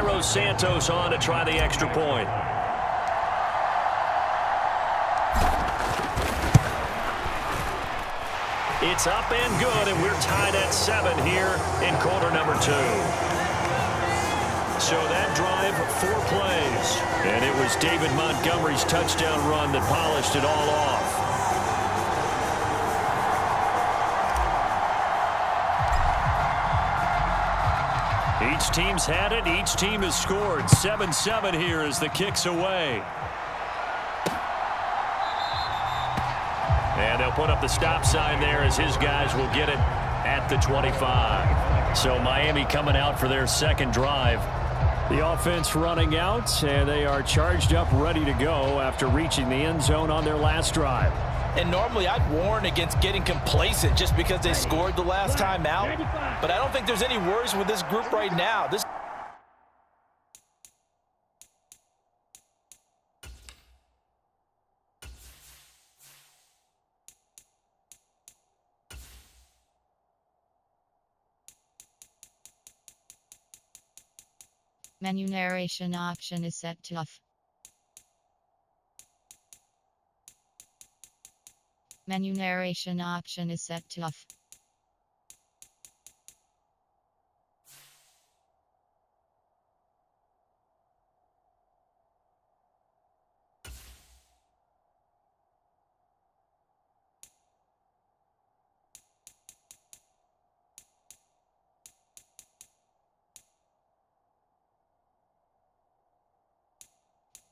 Cairo Santos on to try the extra point. It's up and good, and we're tied at 7 here in quarter number 2. So that drive, 4 plays. And it was David Montgomery's touchdown run that polished it all off. Each team's had it. Each team has scored. 7-7 here as the kick's away. And they'll put up the stop sign there as his guys will get it at the 25. So Miami coming out for their second drive. The offense running out, and they are charged up, ready to go after reaching the end zone on their last drive. And normally I'd warn against getting complacent just because they scored the last time out. But I don't think there's any worries with this group right now. Menu narration option is set to off. Menu narration option is set to off.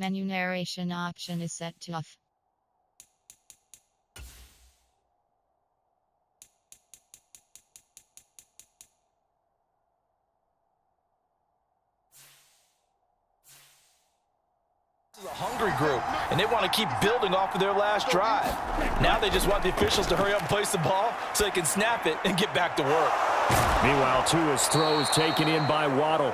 Menu narration option is set to off. This is a hungry group, and they want to keep building off of their last drive. Now they just want the officials to hurry up and place the ball so they can snap it and get back to work. Meanwhile, Tua's throw is taken in by Waddle.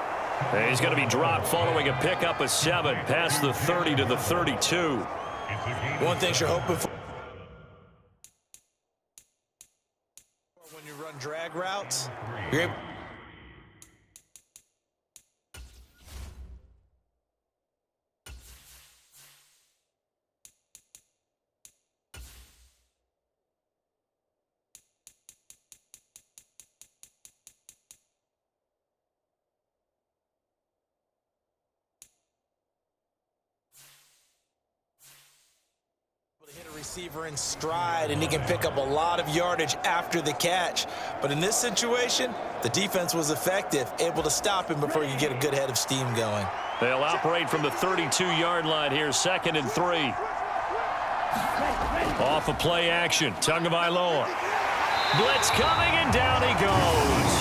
He's going to be dropped following a pickup of 7 past the 30 to the 32. One thing you're hoping for when you run drag routes, you're able to hit a receiver in stride, and he can pick up a lot of yardage after the catch. But in this situation, the defense was effective, able to stop him before you get a good head of steam going. They'll operate from the 32-yard line here, 2nd and 3. Off of play action, Tagovailoa. Blitz coming, and down he goes.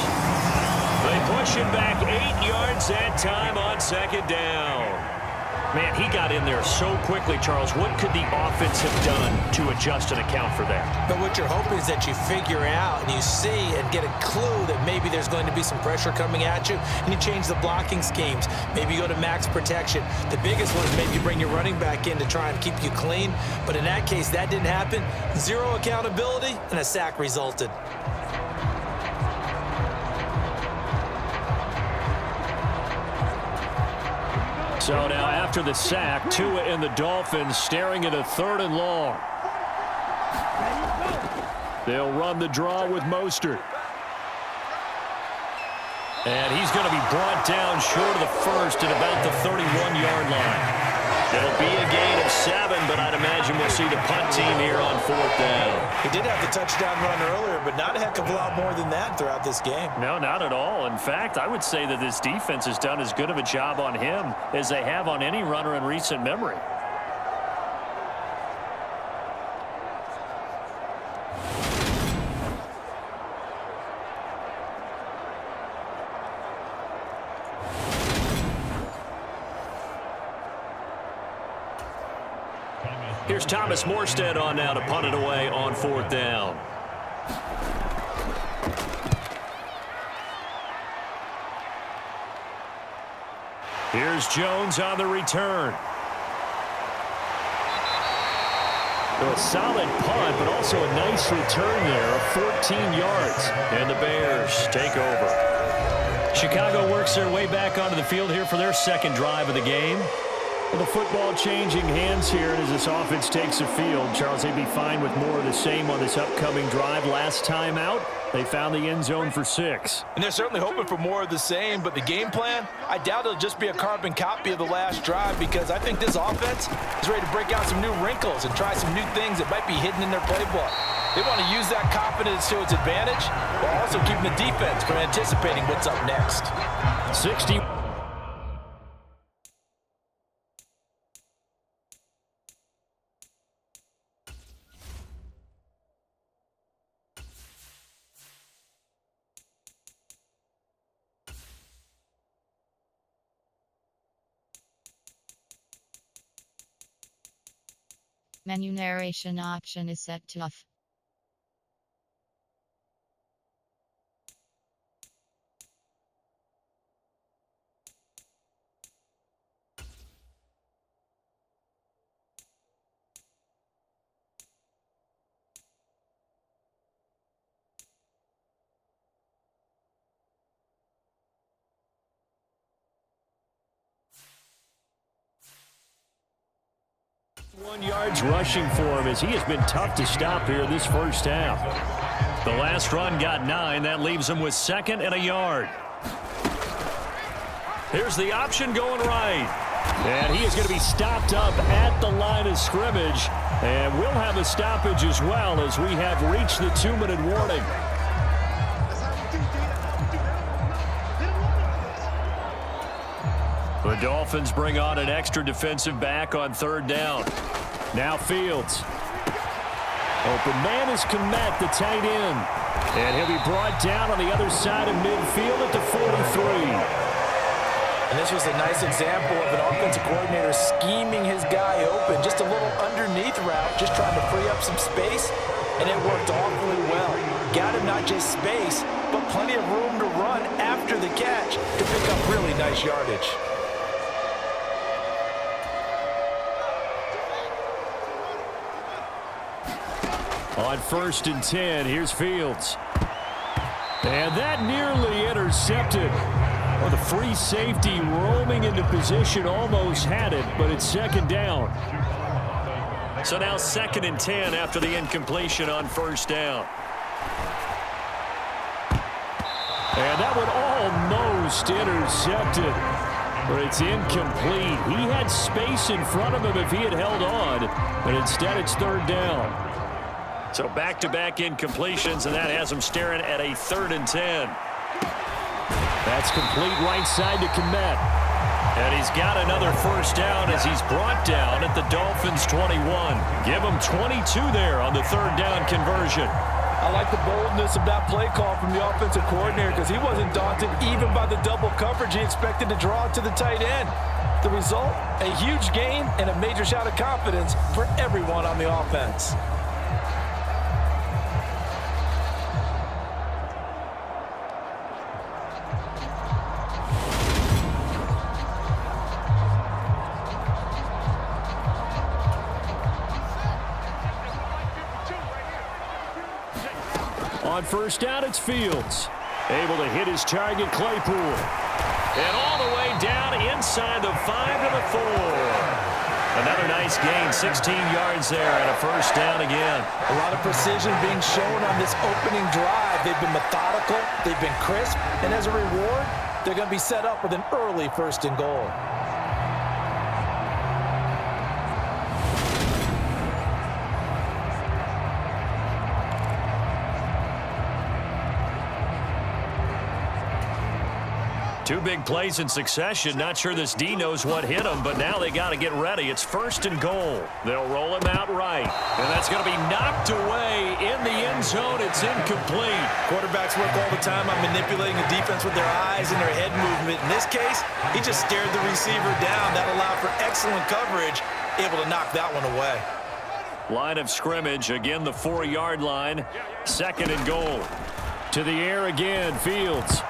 They push him back 8 yards that time on 2nd down. Man, he got in there so quickly, Charles. What could the offense have done to adjust and account for that? But what you're hoping is that you figure out and you see and get a clue that maybe there's going to be some pressure coming at you, and you change the blocking schemes. Maybe you go to max protection. The biggest one is maybe you bring your running back in to try and keep you clean. But in that case, that didn't happen. 0 accountability, and a sack resulted. So now after the sack, Tua and the Dolphins staring at a 3rd and long. They'll run the draw with Mostert. And he's going to be brought down short of the first at about the 31-yard line. It'll be a gain of 7, but I'd imagine we'll see the punt team here on 4th down. He did have the touchdown run earlier, but not a heck of a lot more than that throughout this game. No, not at all. In fact, I would say that this defense has done as good of a job on him as they have on any runner in recent memory. Here's Thomas Morstead on now to punt it away on 4th down. Here's Jones on the return. A solid punt, but also a nice return there of 14 yards. And the Bears take over. Chicago works works their way back onto the field here for their second drive of the game. Well, the football changing hands here as this offense takes the field. Charles, they'd be fine with more of the same on this upcoming drive. Last time out, they found the end zone for 6. And they're certainly hoping for more of the same, but the game plan, I doubt it'll just be a carbon copy of the last drive, because I think this offense is ready to break out some new wrinkles and try some new things that might be hidden in their playbook. They want to use that confidence to its advantage while also keeping the defense from anticipating what's up next. 60. Menu narration option is set to off. Yards rushing for him as he has been tough to stop here this first half. The last run got 9. That leaves him with 2nd and a yard. Here's the option going right. And he is going to be stopped up at the line of scrimmage. And we'll have a stoppage as well as we have reached the 2-minute warning. The Dolphins bring on an extra defensive back on 3rd down. Now Fields. Open man is Kmet, the tight end. And he'll be brought down on the other side of midfield at the 43. And this was a nice example of an offensive coordinator scheming his guy open. Just a little underneath route, just trying to free up some space. And it worked awfully well. Got him not just space, but plenty of room to run after the catch to pick up really nice yardage. On 1st and 10, here's Fields. And that nearly intercepted. Well, the free safety roaming into position almost had it, but it's 2nd down. So now 2nd and 10 after the incompletion on 1st down. And that one almost intercepted, but it's incomplete. He had space in front of him if he had held on, but instead it's 3rd down. So back-to-back incompletions, and that has him staring at a 3rd and 10. That's complete right side to Kmet. And he's got another 1st down as he's brought down at the Dolphins' 21. Give him 22 there on the 3rd down conversion. I like the boldness of that play call from the offensive coordinator, because he wasn't daunted even by the double coverage he expected to draw to the tight end. The result, a huge gain and a major shout of confidence for everyone on the offense. On 1st down, it's Fields. Able to hit his target, Claypool. And all the way down inside the 5 to the 4. Another nice gain, 16 yards there, and a 1st down again. A lot of precision being shown on this opening drive. They've been methodical, they've been crisp, and as a reward, they're going to be set up with an early 1st and goal. Two big plays in succession. Not sure this D knows what hit him, but now they got to get ready. It's 1st and goal. They'll roll him out right. And that's going to be knocked away in the end zone. It's incomplete. Quarterbacks work all the time on manipulating the defense with their eyes and their head movement. In this case, he just stared the receiver down. That allowed for excellent coverage, able to knock that one away. Line of scrimmage, again the 4-yard line. 2nd and goal. To the air again, Fields.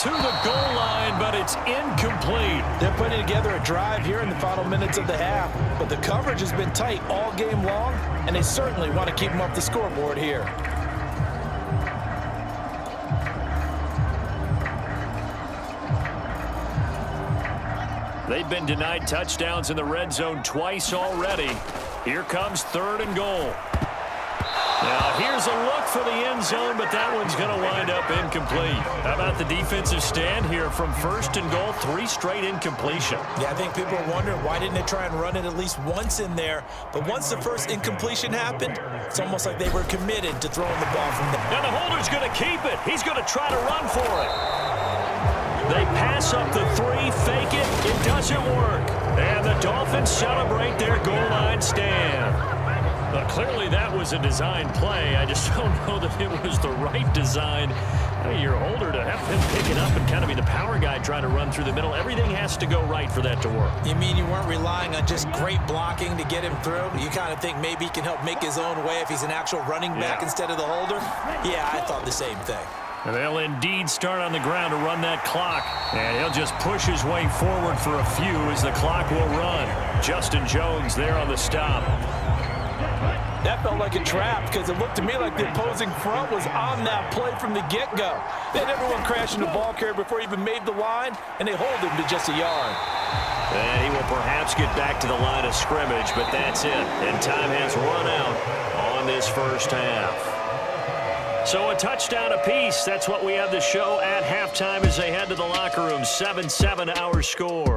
To the goal line, but it's incomplete. They're putting together a drive here in the final minutes of the half, but the coverage has been tight all game long, and they certainly want to keep them up the scoreboard here. They've been denied touchdowns in the red zone twice already. Here comes 3rd and goal. Now, here's a look for the end zone, but that one's going to wind up incomplete. How about the defensive stand here from 1st and goal, 3 straight incompletion? Yeah, I think people are wondering why didn't they try and run it at least once in there. But once the first incompletion happened, it's almost like they were committed to throwing the ball from there. Now the holder's going to keep it. He's going to try to run for it. They pass up the 3, fake it. It doesn't work. And the Dolphins celebrate their goal line stand. But clearly that was a design play. I just don't know that it was the right design. Your holder to have him pick it up and kind of be the power guy trying to run through the middle. Everything has to go right for that to work. You mean you weren't relying on just great blocking to get him through? You kind of think maybe he can help make his own way if he's an actual running back instead of the holder? Yeah, I thought the same thing. And they'll indeed start on the ground to run that clock. And he'll just push his way forward for a few as the clock will run. Justin Jones there on the stop. That felt like a trap because it looked to me like the opposing front was on that play from the get-go. They had everyone crashing the ball carrier before he even made the line, and they hold him to just a yard. And he will perhaps get back to the line of scrimmage, but that's it. And time has run out on this first half. So a touchdown apiece. That's what we have the show at halftime as they head to the locker room. 7-7 our score.